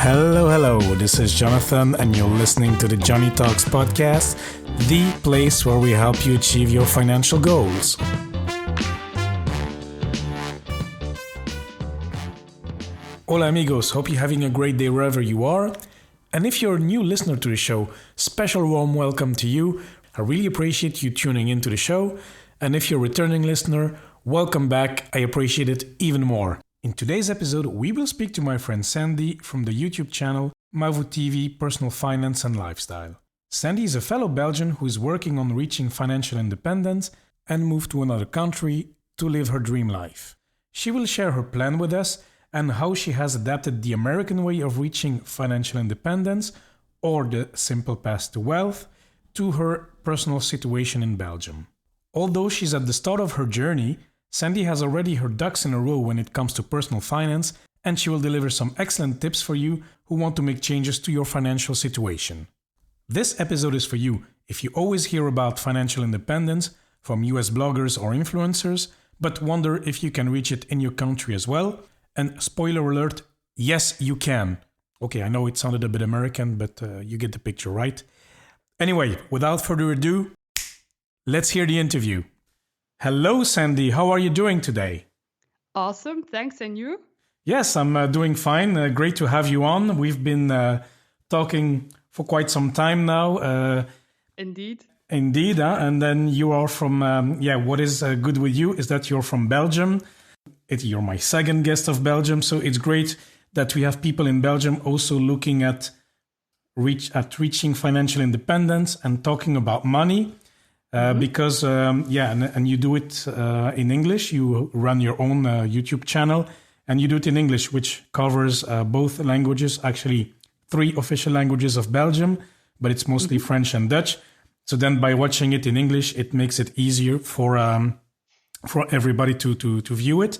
Hello. This is Jonathan, and you're listening to the Johnny Talks podcast, the place where we help you achieve your financial goals. Hola, amigos. Hope you're having a great day wherever you are. And if you're a new listener to the show, special warm welcome to you. I really appreciate you tuning into the show. And if you're a returning listener, welcome back. I appreciate it even more. In today's episode, we will speak to my friend Sandy from the YouTube channel Mavu TV Personal Finance and Lifestyle. Sandy is a fellow Belgian who is working on reaching financial independence and moved to another country to live her dream life. She will share her plan with us and how she has adapted the American way of reaching financial independence, or the simple path to wealth, to her personal situation in Belgium. Although she's at the start of her journey, Sandy has already her ducks in a row when it comes to personal finance, and she will deliver some excellent tips for you who want to make changes to your financial situation. This episode is for you if you always hear about financial independence from US bloggers or influencers, but wonder if you can reach it in your country as well. And spoiler alert, yes, you can. Okay, I know it sounded a bit American, but you get the picture, right? Anyway, without further ado, let's hear the interview. Hello, Sandy. How are you doing today? Awesome. Thanks. And you? Yes, I'm doing fine. Great to have you on. We've been talking for quite some time now. Indeed. And then you are from, what is good with you is that you're from Belgium. You're my second guest of Belgium. So it's great that we have people in Belgium also looking at reaching financial independence and talking about money. Because you do it in English. You run your own YouTube channel, and you do it in English, which covers both languages, actually 3 official languages of Belgium, but it's mostly French and Dutch. So then by watching it in English, it makes it easier for everybody to view it.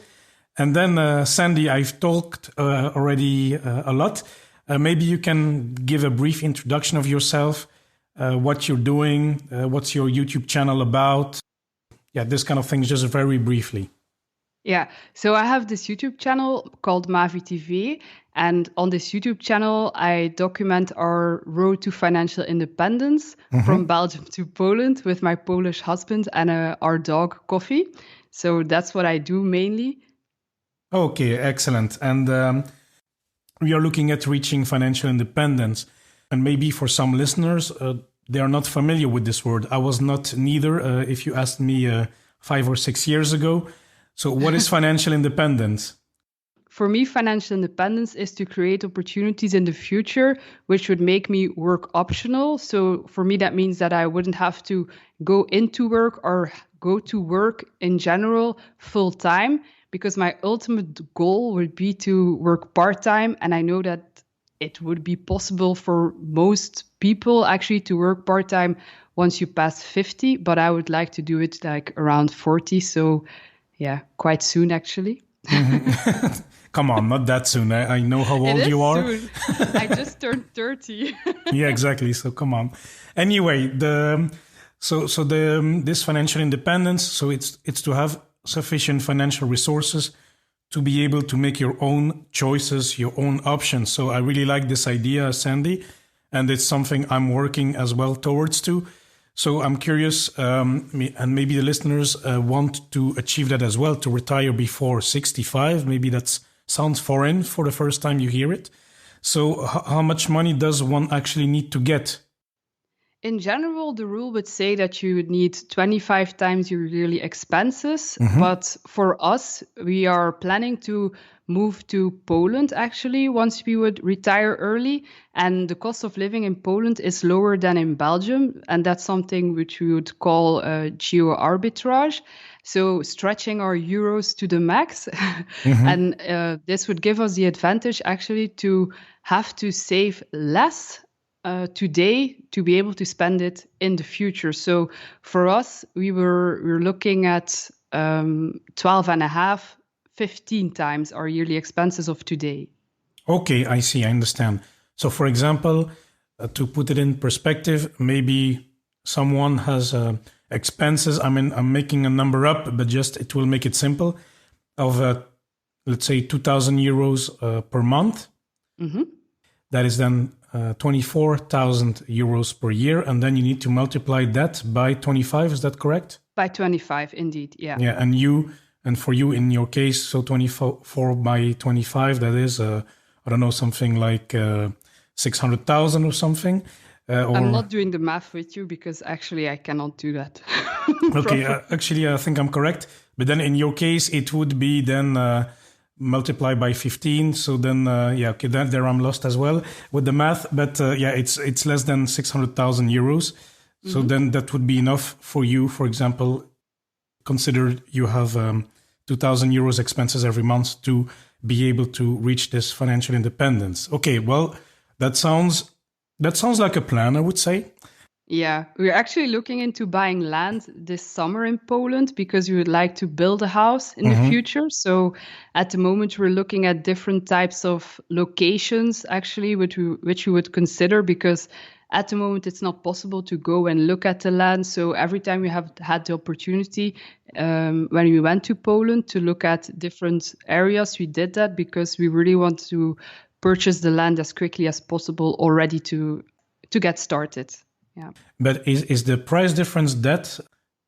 And then, Sandy, I've talked already a lot. Maybe you can give a brief introduction of yourself. What you're doing, what's your YouTube channel about? Yeah, this kind of things, just very briefly. Yeah, so I have this YouTube channel called Mavu TV. And on this YouTube channel, I document our road to financial independence from Belgium to Poland with my Polish husband and our dog, Coffee. So that's what I do mainly. Okay, excellent. And we are looking at reaching financial independence. And maybe for some listeners, they are not familiar with this word. I was not neither, if you asked me 5 or 6 years ago. So what is financial independence? For me, financial independence is to create opportunities in the future, which would make me work optional. So for me, that means that I wouldn't have to go into work or go to work in general full time, because my ultimate goal would be to work part-time. And I know that it would be possible for most people actually to work part-time once you pass 50, but I would like to do it like around 40. So yeah, quite soon actually. Come on, not that soon. I know how old you are. Soon. I just turned 30. Yeah, exactly. So come on. Anyway, this financial independence, so it's to have sufficient financial resources to be able to make your own choices, your own options. So I really like this idea, Sandy, and it's something I'm working as well towards to. So I'm curious, and maybe the listeners want to achieve that as well, to retire before 65. Maybe that sounds foreign for the first time you hear it. So how much money does one actually need to get? In general, the rule would say that you would need 25 times your yearly expenses. But for us, we are planning to move to Poland, actually, once we would retire early. And the cost of living in Poland is lower than in Belgium. And that's something which we would call geo arbitrage. So stretching our euros to the max. And this would give us the advantage, actually, to have to save less today to be able to spend it in the future. So for us, we were looking at 12 and a half, 15 times our yearly expenses of today. Okay, I see. I understand. So for example, to put it in perspective, maybe someone has expenses. I mean, I'm making a number up, but just it will make it simple, of let's say 2,000 euros per month. That is then 24,000 euros per year. And then you need to multiply that by 25. Is that correct? By 25, indeed. Yeah. Yeah. And for you in your case, so 24 by 25, that is, I don't know, something like 600,000 or something. I'm not doing the math with you because actually I cannot do that. Okay, actually, I think I'm correct. But then in your case, it would be then multiplied by 15. So then, okay, then there I'm lost as well with the math. But it's less than 600,000 euros. So then that would be enough for you, for example, consider you have 2,000 euros expenses every month to be able to reach this financial independence. Okay, well, that sounds like a plan, I would say. Yeah, we're actually looking into buying land this summer in Poland because we would like to build a house in the future. So at the moment, we're looking at different types of locations, actually, which we would consider, because at the moment, it's not possible to go and look at the land. So every time we have had the opportunity, when we went to Poland to look at different areas, we did that because we really want to purchase the land as quickly as possible already to get started. Yeah. But is the price difference that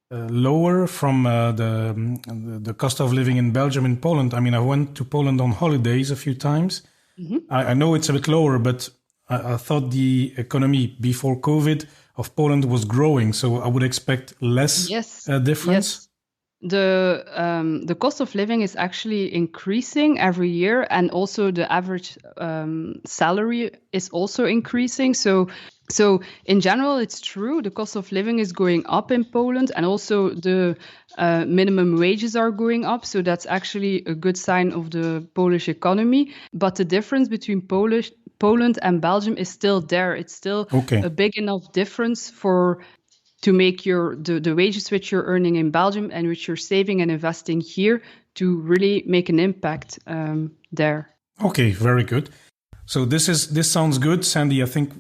lower from the cost of living in Belgium and Poland? I mean, I went to Poland on holidays a few times. I know it's a bit lower, but I thought the economy before COVID of Poland was growing, so I would expect less difference. Yes. The cost of living is actually increasing every year, and also the average salary is also increasing. So in general, it's true. The cost of living is going up in Poland, and also the minimum wages are going up. So that's actually a good sign of the Polish economy. But the difference between Poland and Belgium is still there. It's still a big enough difference to make the wages which you're earning in Belgium and which you're saving and investing here to really make an impact there. Okay, very good. So this sounds good, Sandy. I think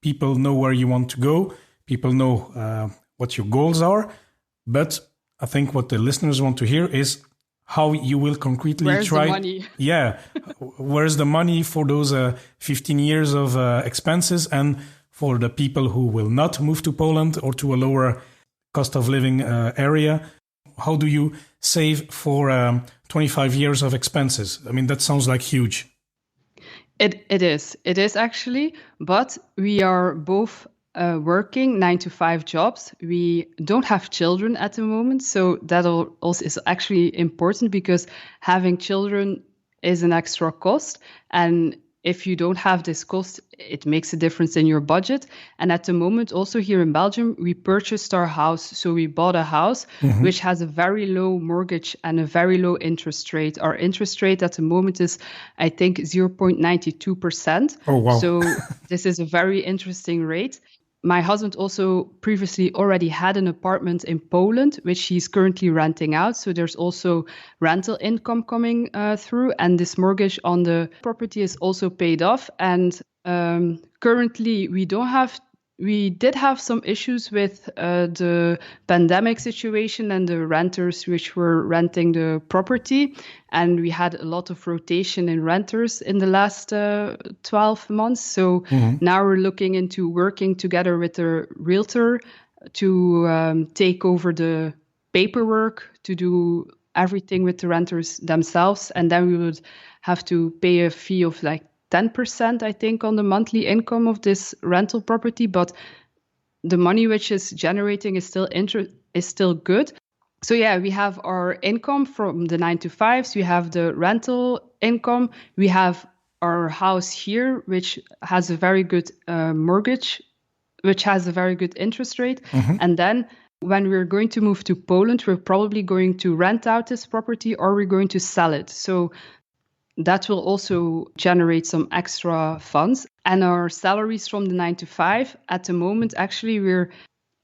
people know where you want to go. People know what your goals are. But I think what the listeners want to hear is how you will concretely Where's the money? Yeah, where's the money for those 15 years of expenses, and for the people who will not move to Poland or to a lower cost of living area? How do you save for 25 years of expenses? I mean, that sounds like huge. It is actually, but we are both working 9-to-5 jobs. We don't have children at the moment, so that also is actually important because having children is an extra cost, and if you don't have this cost, it makes a difference in your budget. And at the moment, also here in Belgium, we purchased our house. So we bought a house which has a very low mortgage and a very low interest rate. Our interest rate at the moment is, I think, 0.92%. Oh, wow. So this is a very interesting rate. My husband also previously already had an apartment in Poland, which he's currently renting out. So there's also rental income coming through. And this mortgage on the property is also paid off. And currently we did have some issues with the pandemic situation and the renters which were renting the property. And we had a lot of rotation in renters in the last 12 months. So now we're looking into working together with the realtor to take over the paperwork, to do everything with the renters themselves. And then we would have to pay a fee of like 10%, I think, on the monthly income of this rental property, but the money which is generating is still good. So yeah, we have our income from the 9-to-5s, we have the rental income, we have our house here, which has a very good mortgage, which has a very good interest rate. And then when we're going to move to Poland, we're probably going to rent out this property or we're going to sell it. So that will also generate some extra funds. And our salaries from the 9-to-5, at the moment, actually, we're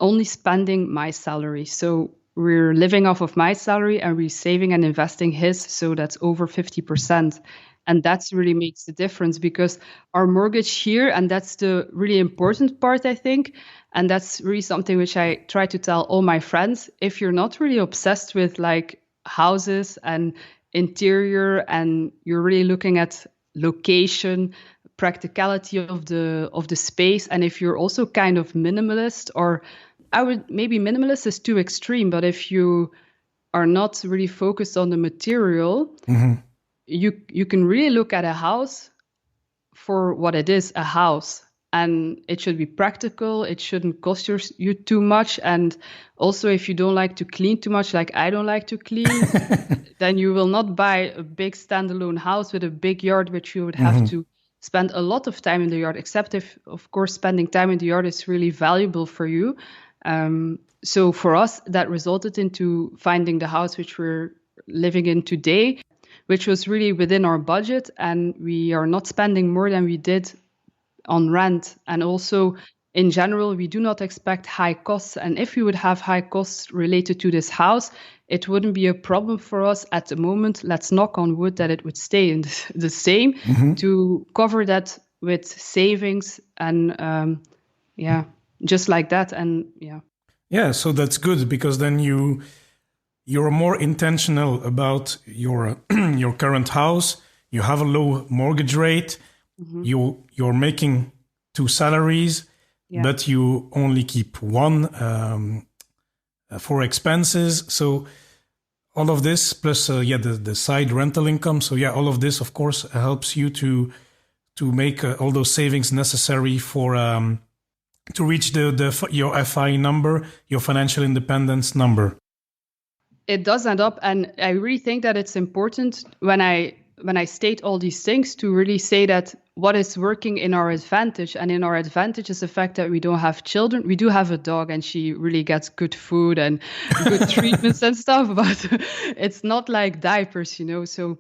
only spending my salary. So we're living off of my salary and we're saving and investing his. So that's over 50%. And that's really makes the difference because our mortgage here, and that's the really important part, I think. And that's really something which I try to tell all my friends. If you're not really obsessed with like houses and interior and you're really looking at location, practicality of the space. And if you're also kind of minimalist, or maybe minimalist is too extreme, but if you are not really focused on the material, you can really look at a house for what it is, a house. And it should be practical. It shouldn't cost you too much. And also, if you don't like to clean too much, like I don't like to clean, then you will not buy a big standalone house with a big yard, which you would have to spend a lot of time in the yard, except if, of course, spending time in the yard is really valuable for you. So for us, that resulted into finding the house which we're living in today, which was really within our budget. And we are not spending more than we did on rent. And also, in general, we do not expect high costs. And if we would have high costs related to this house, it wouldn't be a problem for us at the moment. Let's knock on wood that it would stay in the same, to cover that with savings and just like that. And yeah, so that's good, because then you're more intentional about your your current house. You have a low mortgage rate. You're making 2 salaries, but you only keep one for expenses. So all of this plus the side rental income. So all of this, of course, helps you to make all those savings necessary for to reach your FI number, your financial independence number. It does end up, and I really think that it's important when I state all these things to really say that what is working in our advantage. And in our advantage is the fact that we don't have children. We do have a dog, and she really gets good food and good treatments and stuff, but it's not like diapers, So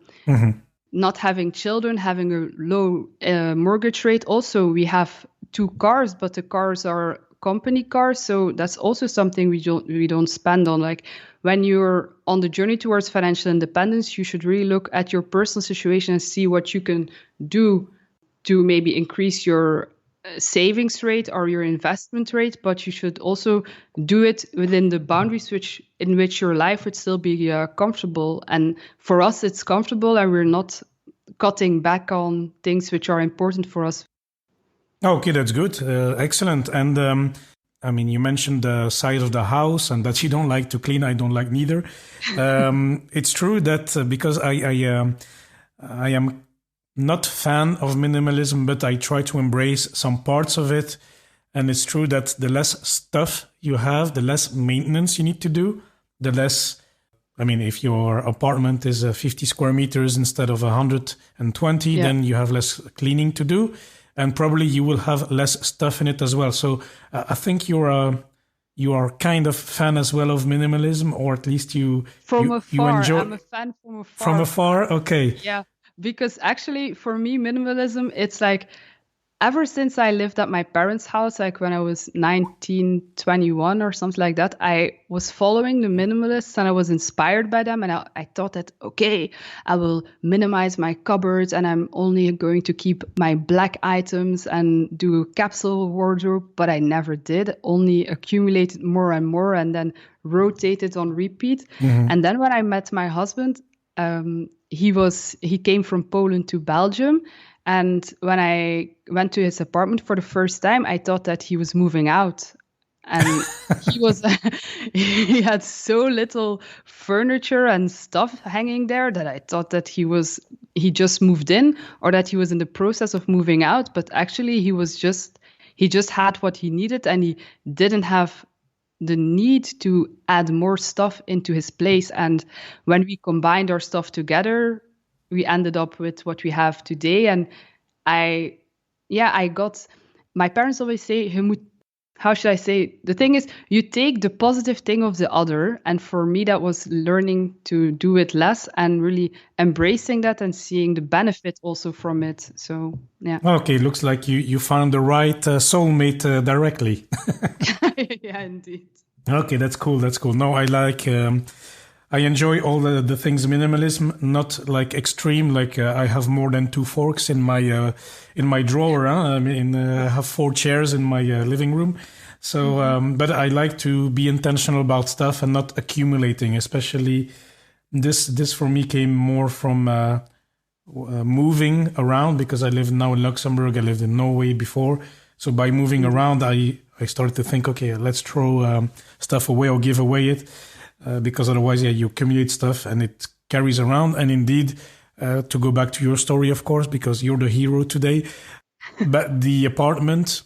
not having children, having a low mortgage rate. Also, we have 2 cars, but the cars are company cars. So that's also something we don't spend on. Like, when you're on the journey towards financial independence, you should really look at your personal situation and see what you can do to maybe increase your savings rate or your investment rate. But you should also do it within the boundaries in which your life would still be comfortable. And for us, it's comfortable, and we're not cutting back on things which are important for us. Okay, that's good. Excellent. And you mentioned the side of the house and that you don't like to clean. I don't like neither. It's true that because I am not fan of minimalism, but I try to embrace some parts of it. And it's true that the less stuff you have, the less maintenance you need to do, the less... if your apartment is 50 square meters instead of 120, then you have less cleaning to do. And probably you will have less stuff in it as well. So I think you are kind of fan as well of minimalism, or at least you enjoy. I'm a fan from afar. From afar, okay. Yeah, because actually for me, minimalism, it's like ever since I lived at my parents' house, like when I was 19, 21 or something like that, I was following the minimalists and I was inspired by them. And I thought that, okay, I will minimize my cupboards and I'm only going to keep my black items and do a capsule wardrobe. But I never did, only accumulated more and more and then rotated on repeat. And then when I met my husband, he came from Poland to Belgium. And when I went to his apartment for the first time, I thought that he was moving out. And he had so little furniture and stuff hanging there that I thought that he just moved in, or that he was in the process of moving out. But actually he just had what he needed, and he didn't have the need to add more stuff into his place. And when we combined our stuff together, we ended up with what we have today. And my parents always say, how should I say? The thing is, you take the positive thing of the other. And for me, that was learning to do it less and really embracing that and seeing the benefit also from it. So, yeah. Okay, looks like you found the right soulmate directly. Yeah, indeed. Okay, that's cool. No, I like... I enjoy all the things minimalism, not like extreme. Like I have more than 2 forks in my drawer. I have 4 chairs in my living room. So, but I like to be intentional about stuff and not accumulating. Especially this for me came more from moving around, because I live now in Luxembourg, I lived in Norway before. So by moving around, I started to think, okay, let's throw stuff away or give away it, because otherwise, you accumulate stuff and it carries around. And indeed, to go back to your story, of course, because you're the hero today, but the apartment,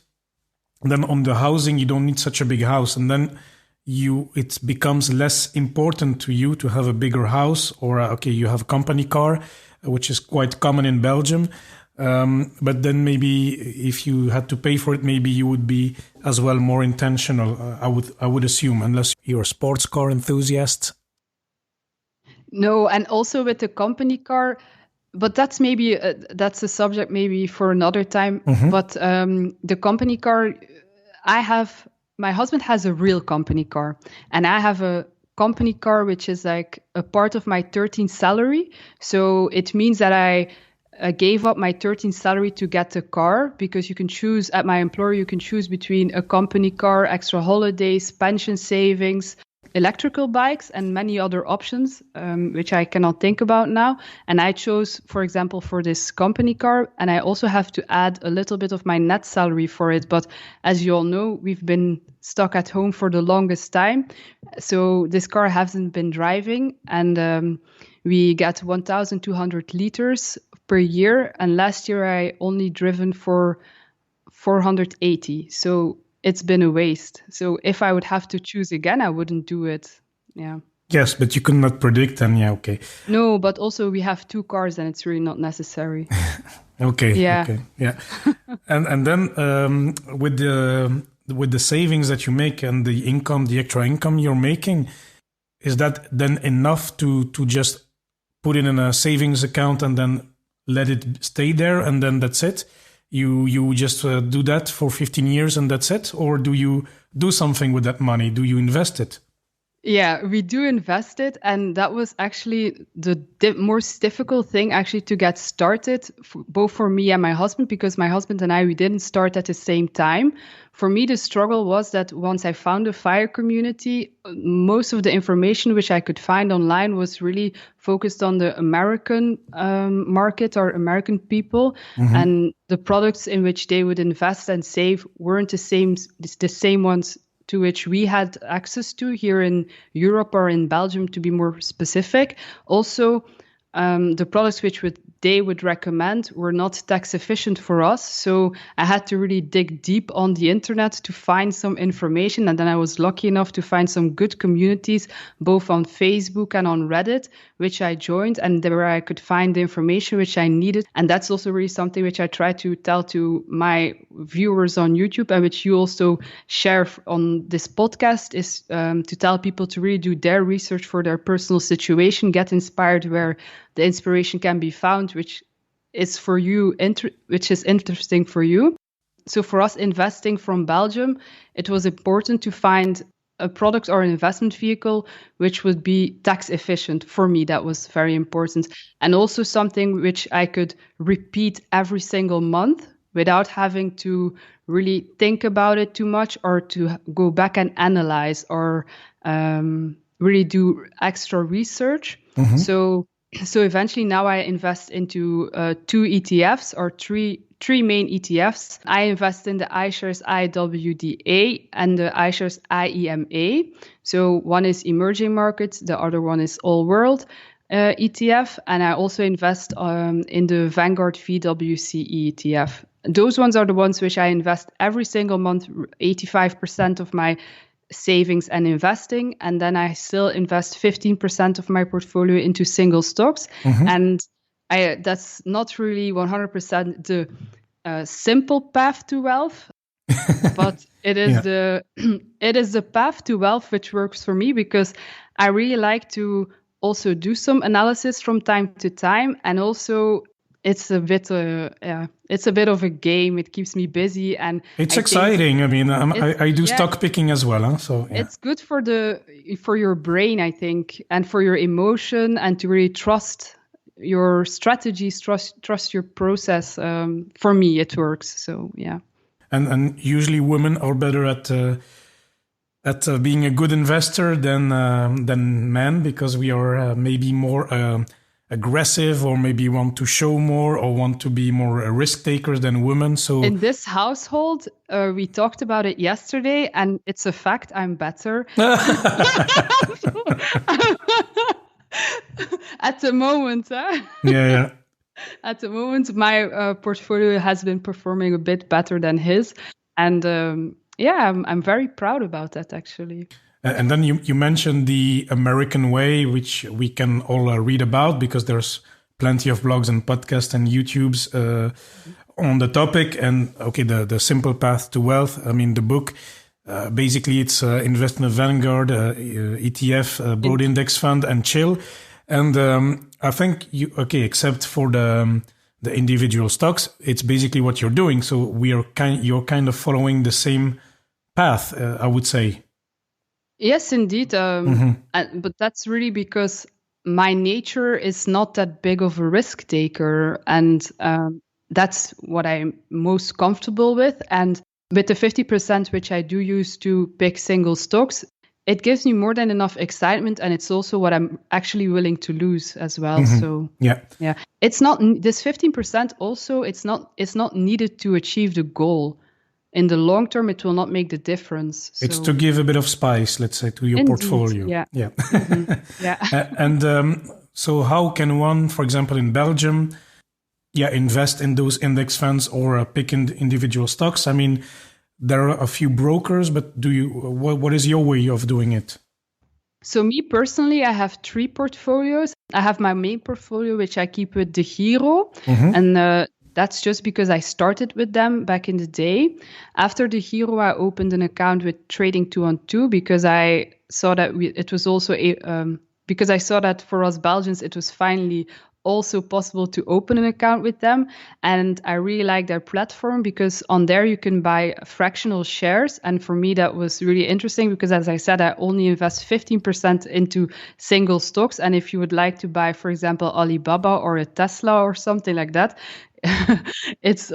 then on the housing, you don't need such a big house. And then it becomes less important to you to have a bigger house, or, okay, you have a company car, which is quite common in Belgium. But then maybe if you had to pay for it, maybe you would be as well more intentional, I would assume, unless you're a sports car enthusiast. No, and also with the company car, but that's maybe that's a subject maybe for another time. But the company car, my husband has a real company car, and I have a company car which is like a part of my 13th salary. So it means that I gave up my 13th salary to get the car, because you can choose at my employer, you can choose between a company car, extra holidays, pension savings, electrical bikes, and many other options, which I cannot think about now. And I chose, for example, for this company car, and I also have to add a little bit of my net salary for it. But as you all know, we've been stuck at home for the longest time. So this car hasn't been driving, and we get 1,200 liters per year. And last year I only driven for 480. So it's been a waste. So if I would have to choose again, I wouldn't do it. Yeah. Yes, but you could not predict, and okay. No, but also we have 2 cars, and it's really not necessary. Okay. Yeah. Okay. Yeah. and then with the savings that you make and the income, the extra income you're making, is that then enough to just put it in a savings account and then let it stay there, and then that's it? You just do that for 15 years and that's it? Or do you do something with that money? Do you invest it? Yeah, we do invest it. And that was actually the most difficult thing actually to get started, both for me and my husband, because my husband and we didn't start at the same time. For me, the struggle was that once I found a fire community, most of the information which I could find online was really focused on the American market or American people. And the products in which they would invest and save weren't the same ones to which we had access to here in Europe or in Belgium, to be more specific. Also, the products which they would recommend were not tax efficient for us. So I had to really dig deep on the internet to find some information. And then I was lucky enough to find some good communities, both on Facebook and on Reddit, which I joined, and where I could find the information which I needed. And that's also really something which I try to tell to my viewers on YouTube, and which you also share on this podcast, is to tell people to really do their research for their personal situation, get inspired where the inspiration can be found, which is for you, which is interesting for you. So for us investing from Belgium, it was important to find a product or an investment vehicle which would be tax efficient. For me, that was very important. And also something which I could repeat every single month without having to really think about it too much, or to go back and analyze, or really do extra research. So eventually now I invest into 2 ETFs, or three main ETFs. I invest in the iShares IWDA and the iShares IEMA. So one is emerging markets, the other one is all world ETF. And I also invest in the Vanguard VWCE ETF. Those ones are the ones which I invest every single month, 85% of my savings and investing. And then I still invest 15% of my portfolio into single stocks. And that's not really 100% the simple path to wealth, but it is it is the path to wealth which works for me, because I really like to also do some analysis from time to time, and also it's a bit of a game. It keeps me busy, and it's exciting. I mean, I do stock picking as well, huh? So it's good for your brain, I think, and for your emotion, and to really trust your strategies, trust your process. For me, it works. So yeah. And usually women are better at being a good investor than men, because we are maybe more aggressive, or maybe want to show more, or want to be more risk takers than women. So in this household, we talked about it yesterday, and it's a fact. I'm better at the moment. Yeah. At the moment, my portfolio has been performing a bit better than his, and I'm very proud about that, actually. And then you mentioned the American way, which we can all read about, because there's plenty of blogs and podcasts and YouTubes on the topic. And okay, the simple path to wealth. I mean, the book, basically it's invest in a Vanguard, ETF, broad index fund, and chill. And I think except for the individual stocks, it's basically what you're doing. So you're kind of following the same path, I would say. Yes, indeed. But that's really because my nature is not that big of a risk taker, and that's what I'm most comfortable with. And with the 50% which I do use to pick single stocks, it gives me more than enough excitement, and it's also what I'm actually willing to lose as well. So yeah, it's not this 15%. Also, it's not needed to achieve the goal. In the long term, it will not make the difference. So. It's to give a bit of spice, let's say, to your portfolio. Yeah. Yeah. And so how can one, for example, in Belgium, invest in those index funds or pick in individual stocks? I mean, there are a few brokers, but what is your way of doing it? So me personally, I have 3 portfolios. I have my main portfolio, which I keep with the Giro. And that's just because I started with them back in the day. After the Giro, I opened an account with Trading 212 because I saw that it was also because I saw that for us Belgians, it was finally also possible to open an account with them. And I really like their platform because on there you can buy fractional shares. And for me, that was really interesting because, as I said, I only invest 15% into single stocks. And if you would like to buy, for example, Alibaba or a Tesla or something like that, it's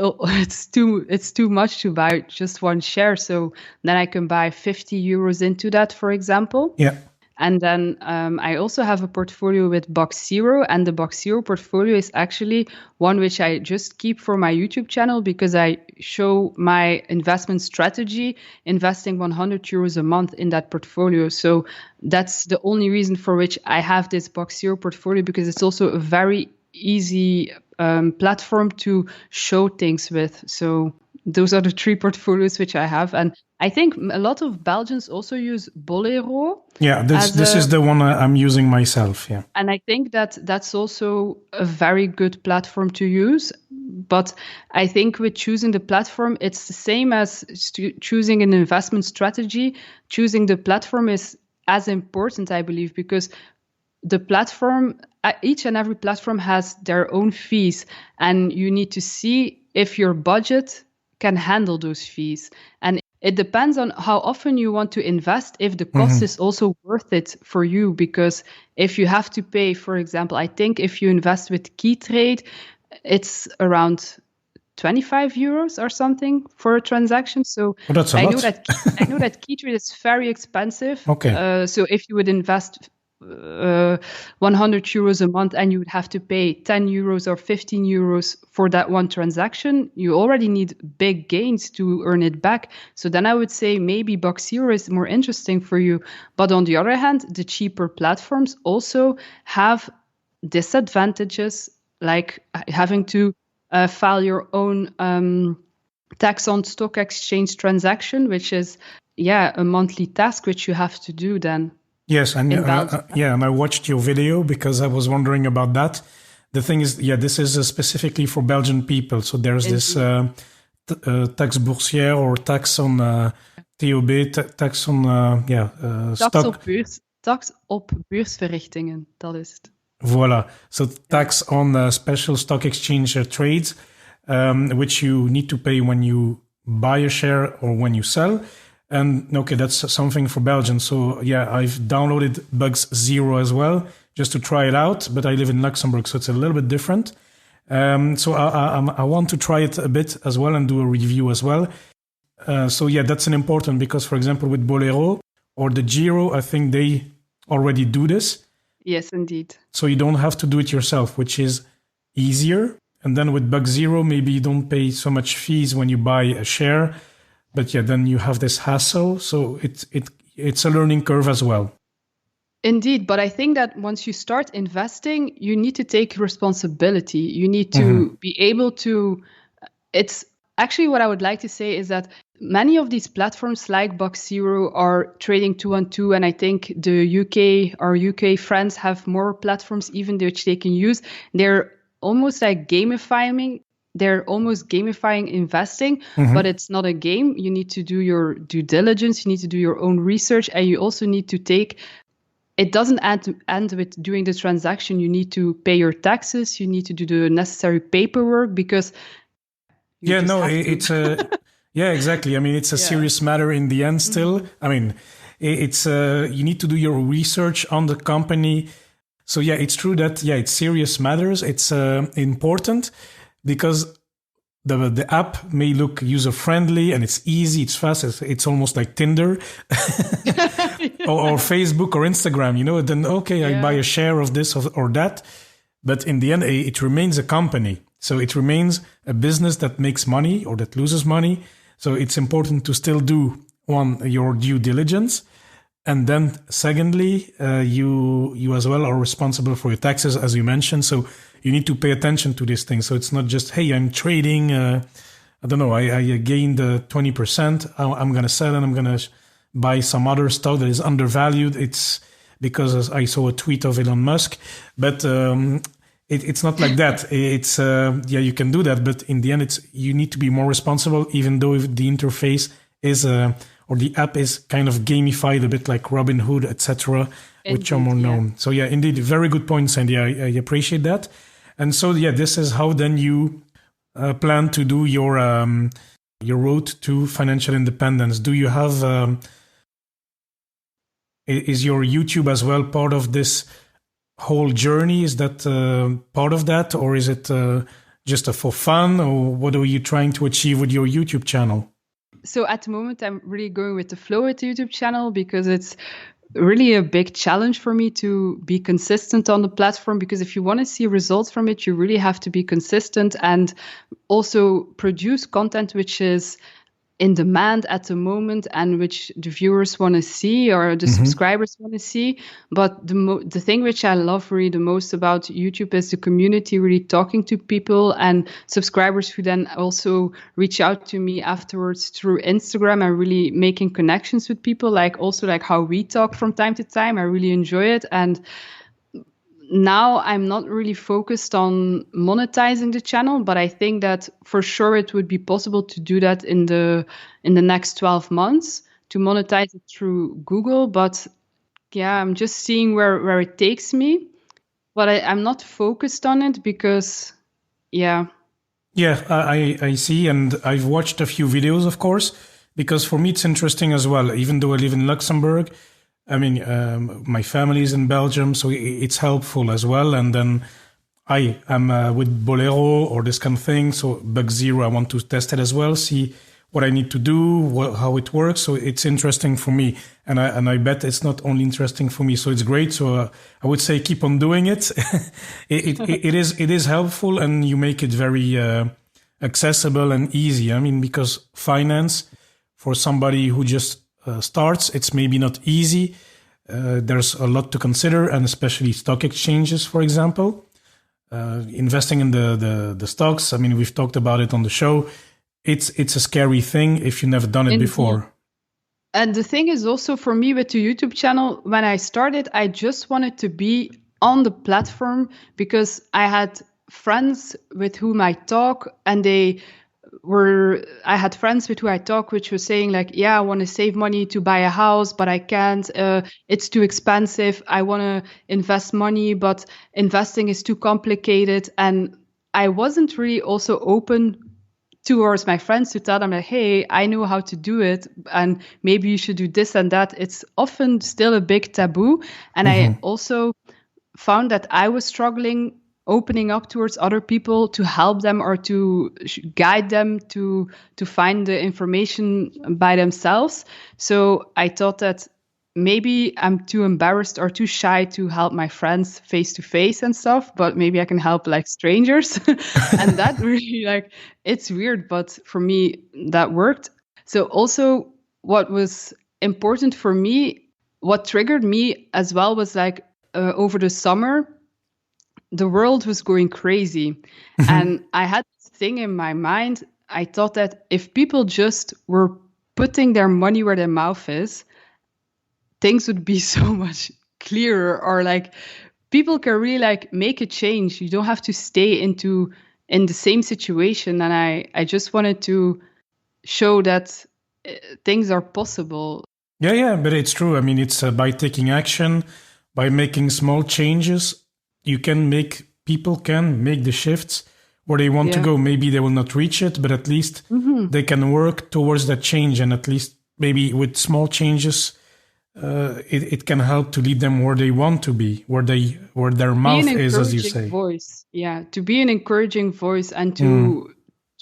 too much to buy just one share. So then I can buy 50 euros into that, for example. Yeah. And then I also have a portfolio with Box Zero, and the Box Zero portfolio is actually one which I just keep for my YouTube channel because I show my investment strategy, investing 100 euros a month in that portfolio. So that's the only reason for which I have this Box Zero portfolio, because it's also a very easy platform to show things with. So those are the 3 portfolios which I have. And I think a lot of Belgians also use Bolero. Yeah, this is the one I'm using myself. Yeah. And I think that's also a very good platform to use. But I think with choosing the platform, it's the same as choosing an investment strategy. Choosing the platform is as important, I believe, because the platform, each and every platform has their own fees, and you need to see if your budget can handle those fees. And it depends on how often you want to invest, if the cost is also worth it for you. Because if you have to pay, for example, I think if you invest with KeyTrade, it's around 25 euros or something for a transaction. So that's a lot. I know that KeyTrade is very expensive. Okay. So if you would invest 100 euros a month and you would have to pay 10 euros or 15 euros for that one transaction, you already need big gains to earn it back. So then I would say maybe Box Zero is more interesting for you. But on the other hand, the cheaper platforms also have disadvantages, like having to file your own tax on stock exchange transaction, which is a monthly task which you have to do then. Yes, and and I watched your video because I was wondering about that. The thing is, this is specifically for Belgian people. So there's this tax boursière or tax on TOB, tax on stock. Tax op beursverrichtingen, dat is het. Voilà. So tax on special stock exchange trades, which you need to pay when you buy a share or when you sell. And okay, that's something for Belgium. So I've downloaded Box Zero as well, just to try it out. But I live in Luxembourg, so it's a little bit different. So I want to try it a bit as well and do a review as well. That's an important, because, for example, with Bolero or the Giro, I think they already do this. Yes, indeed. So you don't have to do it yourself, which is easier. And then with Bug Zero, maybe you don't pay so much fees when you buy a share, but yeah, then you have this hassle. So it's a learning curve as well. Indeed, but I think that once you start investing, you need to take responsibility. You need to be able to. It's actually what I would like to say is that many of these platforms like Box Zero are trading 2-on-2, and I think the our UK friends have more platforms even which they can use. They're almost like gamifying. They're almost gamifying investing, but it's not a game. You need to do your due diligence. You need to do your own research, and you also need to take. It doesn't end with doing the transaction. You need to pay your taxes. You need to do the necessary paperwork because it's a yeah, exactly. I mean, it's a serious matter in the end still. I mean, it's you need to do your research on the company. So yeah, it's true that it's serious matters. It's important because the app may look user friendly and it's easy, it's fast, it's almost like Tinder or Facebook or Instagram, then I buy a share of this or that. But in the end, it remains a company. So it remains a business that makes money or that loses money. So it's important to still do your due diligence. And then secondly, you as well are responsible for your taxes, as you mentioned. So you need to pay attention to these things. So it's not just, hey, I'm trading, I don't know, I gained 20%. I'm going to sell and I'm going to buy some other stock that is undervalued. It's because I saw a tweet of Elon Musk. But it's not like that. It's you can do that. But in the end, you need to be more responsible, even though if the interface is or the app is kind of gamified a bit like Robinhood, etc., which are more known. So yeah, indeed, very good point, Sandy. I appreciate that. And so yeah, this is how then you plan to do your road to financial independence. Do you have is your YouTube as well part of this whole journey? Is that part of that, or is it just for fun, or what are you trying to achieve with your YouTube channel? So at the moment, I'm really going with the flow with the YouTube channel because it's really a big challenge for me to be consistent on the platform, because if you want to see results from it, you really have to be consistent and also produce content which is in demand at the moment and which the viewers want to see or the subscribers want to see. But the thing which I love really the most about YouTube is the community, really talking to people and subscribers who then also reach out to me afterwards through Instagram and really making connections with people, like how we talk from time to time. I really enjoy it. And now I'm not really focused on monetizing the channel, but I think that for sure it would be possible to do that in the next 12 months to monetize it through Google. But yeah, I'm just seeing where it takes me. But I'm not focused on it because, Yeah, I see. And I've watched a few videos, of course, because for me it's interesting as well. Even though I live in Luxembourg, I mean, my family is in Belgium, so it's helpful as well. And then I am with Bolero or this kind of thing. So Bug Zero, I want to test it as well, see what I need to do, how it works. So it's interesting for me. And I bet it's not only interesting for me. So it's great. So I would say keep on doing it. It is helpful, and you make it very accessible and easy. I mean, because finance for somebody who just starts, it's maybe not easy. There's a lot to consider, and especially stock exchanges, for example. Investing in the stocks, I mean, we've talked about it on the show. It's a scary thing if you've never done it before. And the thing is also for me with the YouTube channel, when I started, I just wanted to be on the platform because I had friends with whom I talk, and I had friends with who I talk, which were saying like, yeah, I want to save money to buy a house, but I can't. It's too expensive. I want to invest money, but investing is too complicated. And I wasn't really also open towards my friends to tell them like, hey, I know how to do it, and maybe you should do this and that. It's often still a big taboo. And I also found that I was struggling opening up towards other people to help them or to guide them to find the information by themselves. So I thought that maybe I'm too embarrassed or too shy to help my friends face to face and stuff, but maybe I can help like strangers. And that really like, it's weird, but for me, that worked. So also what was important for me, what triggered me as well was like over the summer, the world was going crazy. And I had this thing in my mind. I thought that if people just were putting their money where their mouth is, things would be so much clearer, or like people can really like make a change. You don't have to stay in the same situation. And I just wanted to show that things are possible. Yeah, but it's true. I mean, it's by taking action, by making small changes, people can make the shifts where they want to go. Maybe they will not reach it, but at least they can work towards that change. And at least maybe with small changes, it can help to lead them where they want to be, where their mouth is, as you say. Voice. Yeah, to be an encouraging voice and to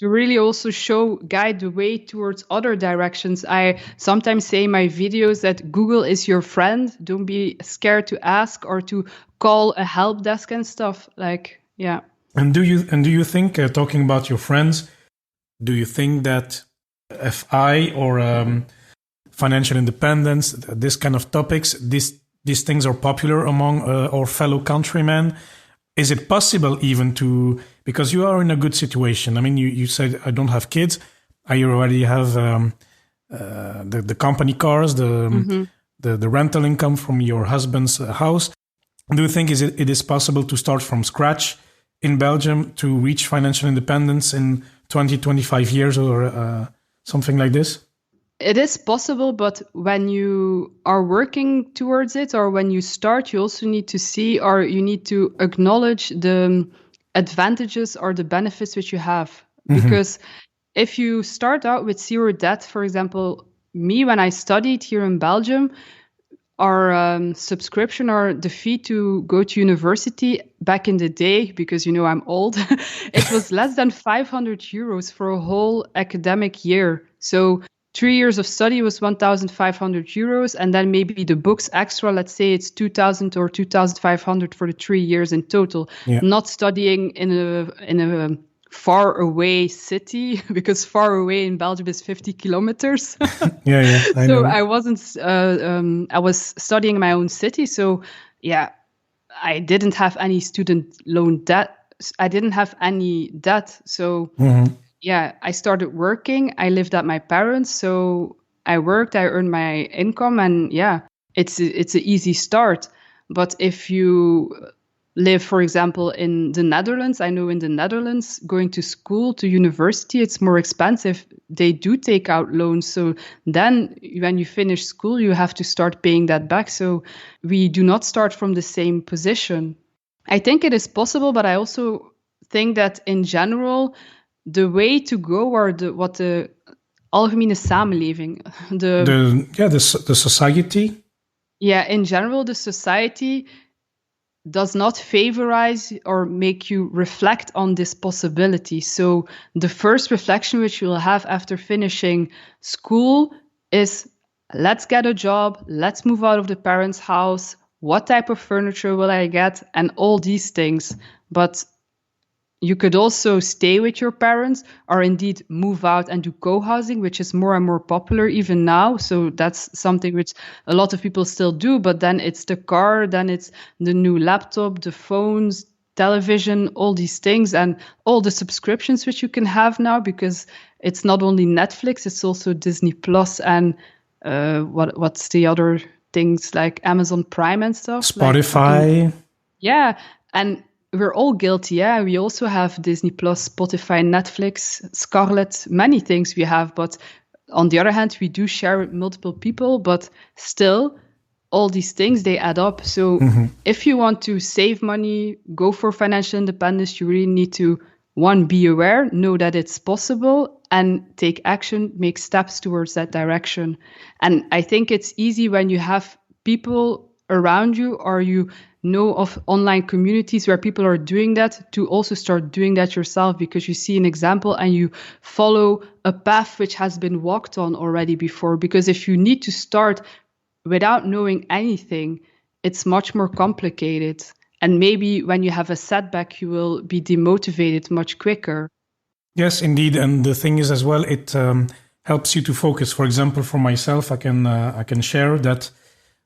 really also guide the way towards other directions. I sometimes say in my videos that Google is your friend. Don't be scared to ask or to call a help desk and stuff. Like, yeah. And do you think, talking about your friends, do you think that FI or financial independence, this kind of topics, these things are popular among our fellow countrymen? Is it possible even to, because you are in a good situation? I mean, you said, I don't have kids. I already have the company cars, the rental income from your husband's house. Do you think it is possible to start from scratch in Belgium to reach financial independence in 20, 25 years or something like this? It is possible, but when you are working towards it or when you start, you also need to see, or you need to acknowledge the advantages or the benefits which you have. Because if you start out with zero debt, for example, me, when I studied here in Belgium, our subscription or the fee to go to university back in the day, because I'm old, it was less than 500 euros for a whole academic year. So 3 years of study was 1,500 euros, and then maybe the books extra, let's say it's 2,000 or 2,500 for the 3 years in total. Yeah. Not studying in a far away city, because far away in Belgium is 50 kilometers. Yeah. So I wasn't. I was studying in my own city. So yeah, I didn't have any student loan debt. I didn't have any debt. So. Yeah, I started working. I lived at my parents, so I worked. I earned my income, and yeah, it's an easy start. But if you live, for example, in the Netherlands, I know in the Netherlands, going to school, to university, it's more expensive. They do take out loans. So then when you finish school, you have to start paying that back. So we do not start from the same position. I think it is possible, but I also think that in general, the way to go, or wat de algemene samenleving, the society. Yeah, in general, the society does not favorize or make you reflect on this possibility. So the first reflection which you will have after finishing school is, let's get a job, let's move out of the parents' house, what type of furniture will I get, and all these things. But you could also stay with your parents, or indeed move out and do co-housing, which is more and more popular even now. So that's something which a lot of people still do. But then it's the car, then it's the new laptop, the phones, television, all these things, and all the subscriptions which you can have now, because it's not only Netflix, it's also Disney Plus and what's the other things like Amazon Prime and stuff. Spotify. Yeah. And we're all guilty, yeah. We also have Disney Plus, Spotify, Netflix, Scarlet, many things we have. But on the other hand, we do share with multiple people, but still, all these things, they add up. So if you want to save money, go for financial independence, you really need to, one, be aware, know that it's possible, and take action, make steps towards that direction. And I think it's easy when you have people around you, or you know of online communities where people are doing that, to also start doing that yourself, because you see an example and you follow a path which has been walked on already before. Because if you need to start without knowing anything, it's much more complicated. And maybe when you have a setback, you will be demotivated much quicker. Yes, indeed. And the thing is as well, it helps you to focus. For example, for myself, I can share that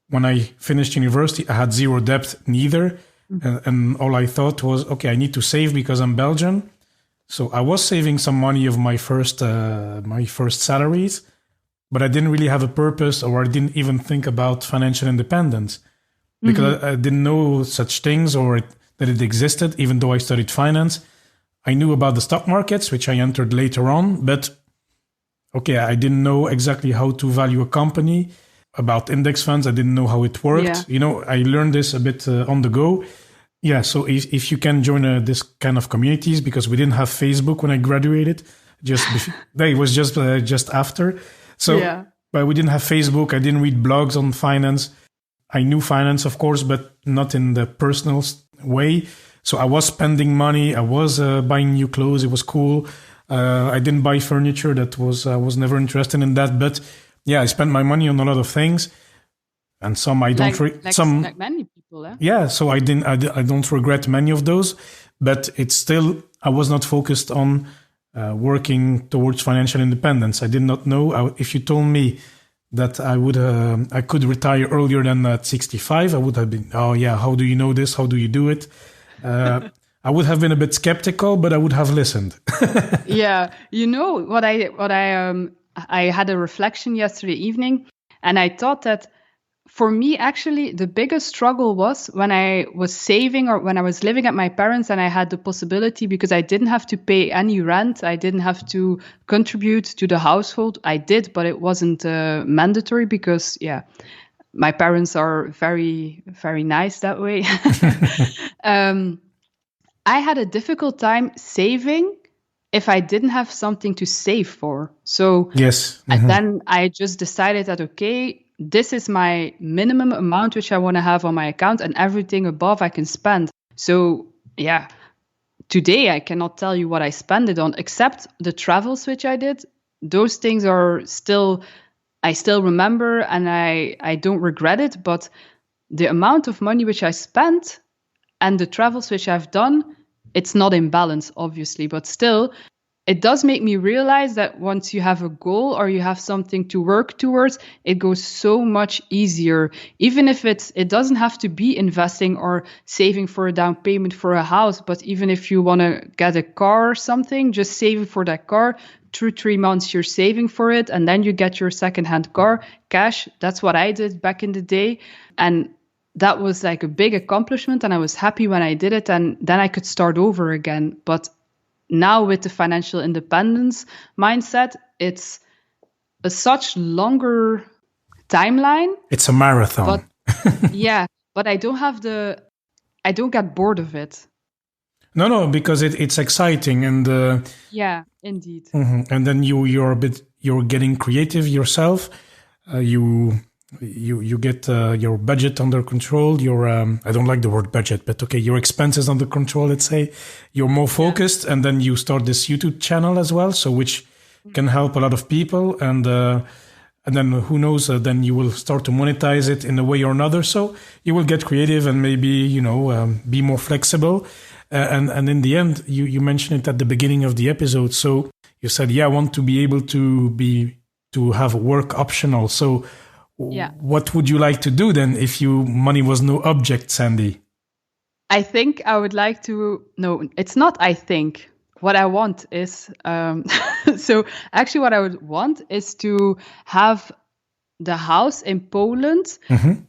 when I finished university, I had zero debt neither. And all I thought was, okay, I need to save because I'm Belgian. So I was saving some money of my first salaries, but I didn't really have a purpose, or I didn't even think about financial independence because I didn't know such things that it existed, even though I studied finance. I knew about the stock markets, which I entered later on, but okay, I didn't know exactly how to value a company. About index funds, I didn't know how it worked. Yeah. I learned this a bit on the go. Yeah, so if you can join this kind of communities, because we didn't have Facebook when I graduated, it was just after. So, Yeah. but we didn't have Facebook. I didn't read blogs on finance. I knew finance, of course, but not in the personal way. So I was spending money. I was buying new clothes. It was cool. I didn't buy furniture. I was never interested in that. But yeah, I spent my money on a lot of things, and some I don't. Like many people, eh? Yeah, so I don't regret many of those, but it's still I was not focused on working towards financial independence. I did not know. If you told me that I could retire earlier than at 65, I would have been, oh yeah, how do you know this? How do you do it? I would have been a bit skeptical, but I would have listened. Yeah, I had a reflection yesterday evening, and I thought that for me, actually, the biggest struggle was when I was saving or when I was living at my parents and I had the possibility, because I didn't have to pay any rent, I didn't have to contribute to the household. I did, but it wasn't mandatory because, yeah, my parents are very, very nice that way. I had a difficult time saving if I didn't have something to save for. So yes, then I just decided that, okay, this is my minimum amount which I want to have on my account, and everything above I can spend. So yeah, today I cannot tell you what I spend it on, except the travels which I did. Those things I still remember, and I don't regret it. But the amount of money which I spent and the travels which I've done, it's not in balance, obviously, but still, it does make me realize that once you have a goal or you have something to work towards, it goes so much easier. Even if it doesn't have to be investing or saving for a down payment for a house, but even if you want to get a car or something, just saving for that car, 2-3 months you're saving for it, and then you get your secondhand car, cash. That's what I did back in the day. And that was like a big accomplishment, and I was happy when I did it, and then I could start over again. But now with the financial independence mindset, it's a such longer timeline. It's a marathon. But yeah, but I don't get bored of it. No, because it's exciting, and yeah, indeed. And then you're getting creative yourself. You get your budget under control. I don't like the word budget, but okay, your expenses under control. Let's say you're more focused, and then you start this YouTube channel as well, so which can help a lot of people, and then who knows? Then you will start to monetize it in a way or another. So you will get creative and maybe be more flexible. And in the end, you mentioned it at the beginning of the episode. So you said, I want to be able to have work optional. So what would you like to do then if money was no object, Sandy? I think I would like to. No, it's not. I think what I want is. So actually, what I would want is to have the house in Poland,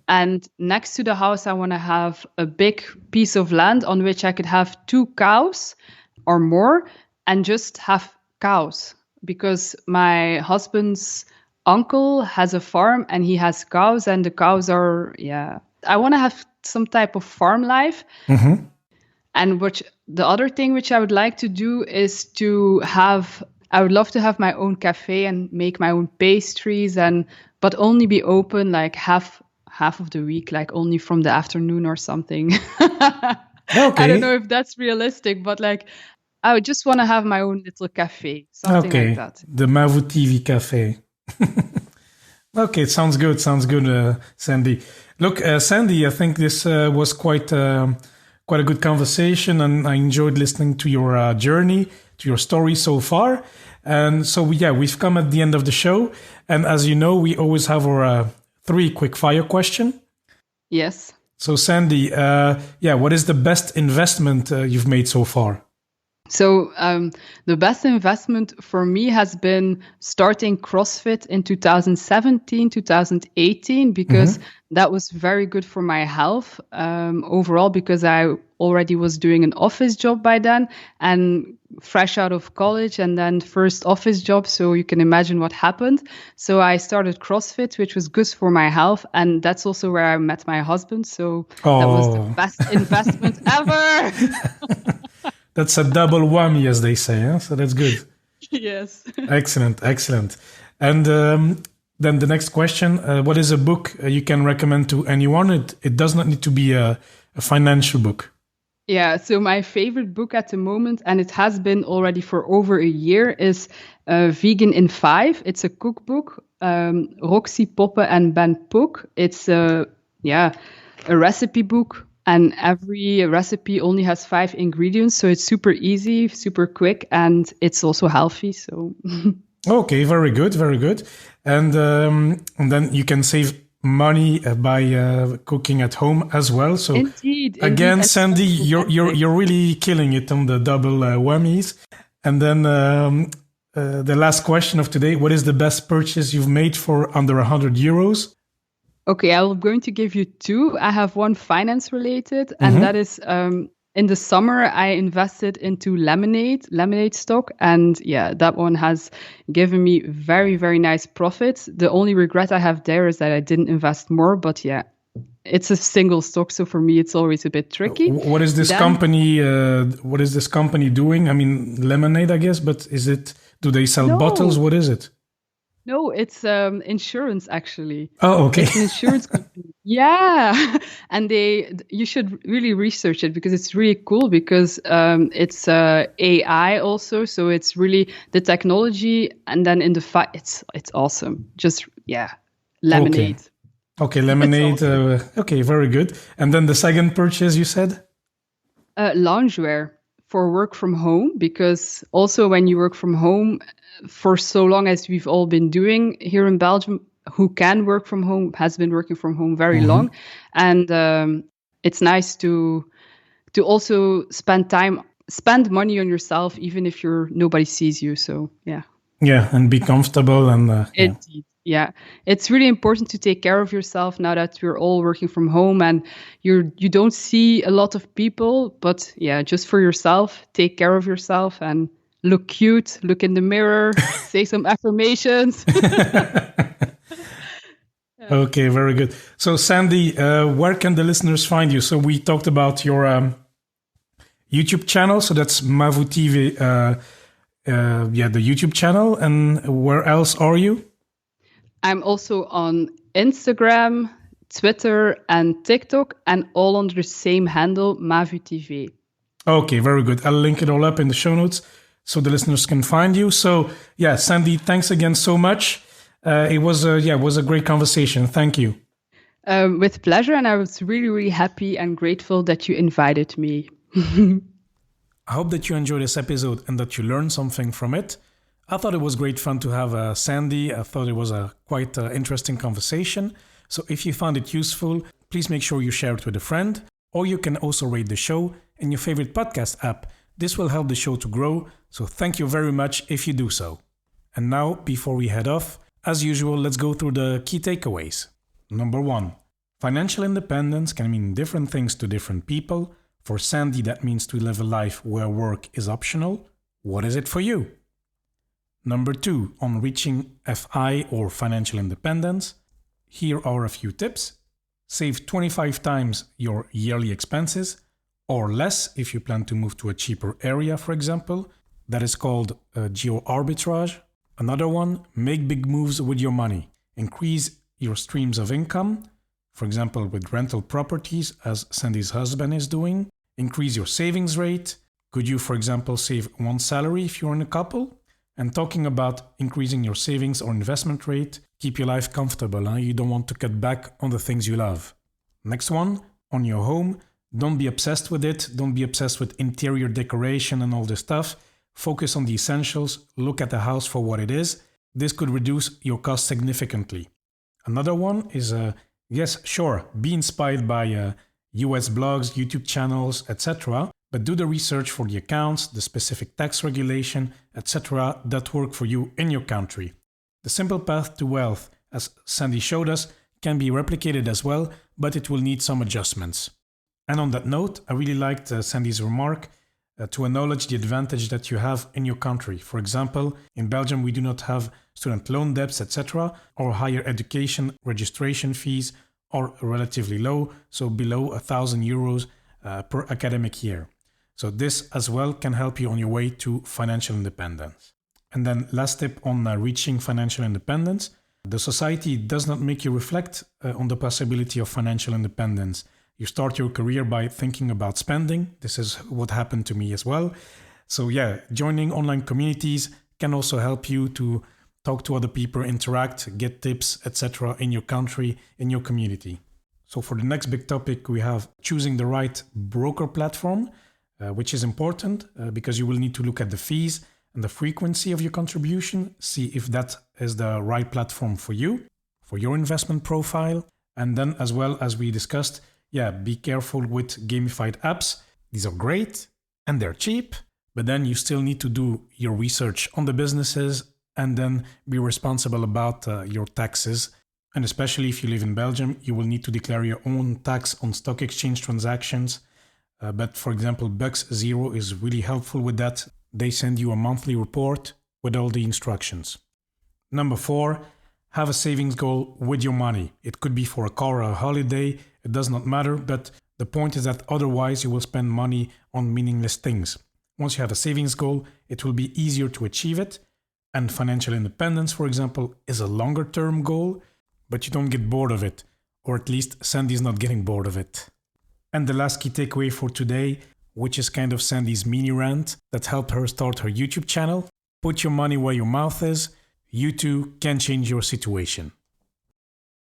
and next to the house, I want to have a big piece of land on which I could have 2 cows or more, and just have cows, because my husband's uncle has a farm and he has cows, and the cows are, I want to have some type of farm life. And the other thing which I would like to do is I would love to have my own cafe and make my own pastries, but only be open like half of the week, like only from the afternoon or something. Okay. I don't know if that's realistic, but like I would just want to have my own little cafe, something like that. The Mavu TV cafe. Okay, sounds good. Sounds good, Sandy. Look, Sandy, I think this was quite a good conversation, and I enjoyed listening to your journey, to your story so far. And so, yeah, we've come at the end of the show. And as you know, we always have our 3 quick fire question. Yes. So, Sandy, what is the best investment you've made so far? So the best investment for me has been starting CrossFit in 2017, 2018, because that was very good for my health overall, because I already was doing an office job by then and fresh out of college, and then first office job. So you can imagine what happened. So I started CrossFit, which was good for my health. And that's also where I met my husband. So that was the best investment ever. That's a double whammy, as they say. Huh? So that's good. Yes. Excellent. And then the next question, what is a book you can recommend to anyone? It does not need to be a financial book. Yeah, so my favorite book at the moment, and it has been already for over a year, is Vegan in 5. It's a cookbook, Roxy Poppe and Ben Pook. It's a recipe book. And every recipe only has 5 ingredients, so it's super easy, super quick, and it's also healthy. So, okay, very good. And then you can save money by cooking at home as well. So, indeed. Sandy, you're really killing it on the double whammies. And then the last question of today: what is the best purchase you've made for under €100? Okay, I'm going to give you 2. I have one finance related, and that is in the summer I invested into lemonade stock, and that one has given me very, very nice profits. The only regret I have there is that I didn't invest more, but it's a single stock, so for me it's always a bit tricky. What is this company? What is this company doing? I mean, lemonade, I guess, but do they sell bottles? What is it? No, it's insurance actually. Oh, okay. It's an insurance company. Yeah, and you should really research it because it's really cool because it's AI also, so it's really the technology, and then in the it's awesome. Just lemonade. Okay, lemonade. Awesome. Okay, very good. And then the second purchase you said? Loungewear for work from home, because also when you work from home for so long as we've all been doing here in Belgium, who can work from home has been working from home very long, and it's nice to also spend money on yourself, even if nobody sees you. So and be comfortable and indeed. Yeah, it's really important to take care of yourself now that we're all working from home and you don't see a lot of people, but just for yourself, take care of yourself and look cute, look in the mirror, say some affirmations. Okay, very good. So Sandy, where can the listeners find you? So we talked about your YouTube channel, so that's Mavu TV, the YouTube channel. And where else are you? I'm also on Instagram, Twitter, and TikTok, and all under the same handle, Mavu TV. Okay, very good. I'll link it all up in the show notes so the listeners can find you. So, Sandy, thanks again so much. It was a great conversation. Thank you. With pleasure, and I was really, really happy and grateful that you invited me. I hope that you enjoyed this episode and that you learned something from it. I thought it was great fun to have Sandy. I thought it was a quite interesting conversation. So if you found it useful, please make sure you share it with a friend, or you can also rate the show in your favorite podcast app. This will help the show to grow, so thank you very much if you do so. And now, before we head off, as usual, let's go through the key takeaways. Number 1. Financial independence can mean different things to different people. For Sandy, that means to live a life where work is optional. What is it for you? Number 2, on reaching FI or financial independence. Here are a few tips. Save 25 times your yearly expenses, or less if you plan to move to a cheaper area, for example. That is called geo-arbitrage. Another one, make big moves with your money. Increase your streams of income, for example with rental properties, as Sandy's husband is doing. Increase your savings rate. Could you, for example, save one salary if you're in a couple? And talking about increasing your savings or investment rate, keep your life comfortable. Huh? You don't want to cut back on the things you love. Next one, on your home, don't be obsessed with it. Don't be obsessed with interior decoration and all this stuff. Focus on the essentials. Look at the house for what it is. This could reduce your cost significantly. Another one is, yes, sure, be inspired by US blogs, YouTube channels, etc. But do the research for the accounts, the specific tax regulation, etc. that work for you in your country. The simple path to wealth, as Sandy showed us, can be replicated as well, but it will need some adjustments. And on that note, I really liked Sandy's remark to acknowledge the advantage that you have in your country. For example, in Belgium, we do not have student loan debts, etc., or higher education registration fees are relatively low, so below €1,000 per academic year. So this as well can help you on your way to financial independence. And then last tip on reaching financial independence. The society does not make you reflect on the possibility of financial independence. You start your career by thinking about spending. This is what happened to me as well. So yeah, joining online communities can also help you to talk to other people, interact, get tips, etc. in your country, in your community. So for the next big topic, we have choosing the right broker platform, which is important because you will need to look at the fees and the frequency of your contribution, see if that is the right platform for you, for your investment profile. And then as well as we discussed, be careful with gamified apps. These are great and they're cheap, but then you still need to do your research on the businesses and then be responsible about your taxes. And especially if you live in Belgium, you will need to declare your own tax on stock exchange transactions. But for example, Bucks Zero is really helpful with that. They send you a monthly report with all the instructions. Number 4, have a savings goal with your money. It could be for a car or a holiday. It does not matter, but the point is that otherwise you will spend money on meaningless things. Once you have a savings goal, it will be easier to achieve it. And financial independence, for example, is a longer term goal, but you don't get bored of it. Or at least Sandy's not getting bored of it. And the last key takeaway for today, which is kind of Sandy's mini rant that helped her start her YouTube channel. Put your money where your mouth is. You too can change your situation.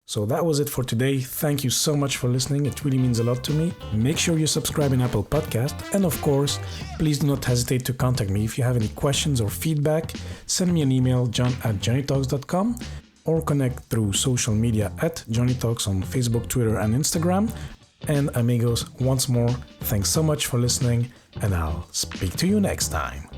So that was it for today. Thank you so much for listening. It really means a lot to me. Make sure you subscribe in Apple Podcast. And of course, please do not hesitate to contact me. If you have any questions or feedback, send me an email, john@johnnytalks.com, or connect through social media at Johnny Talks on Facebook, Twitter, and Instagram. And amigos, once more, thanks so much for listening, and I'll speak to you next time.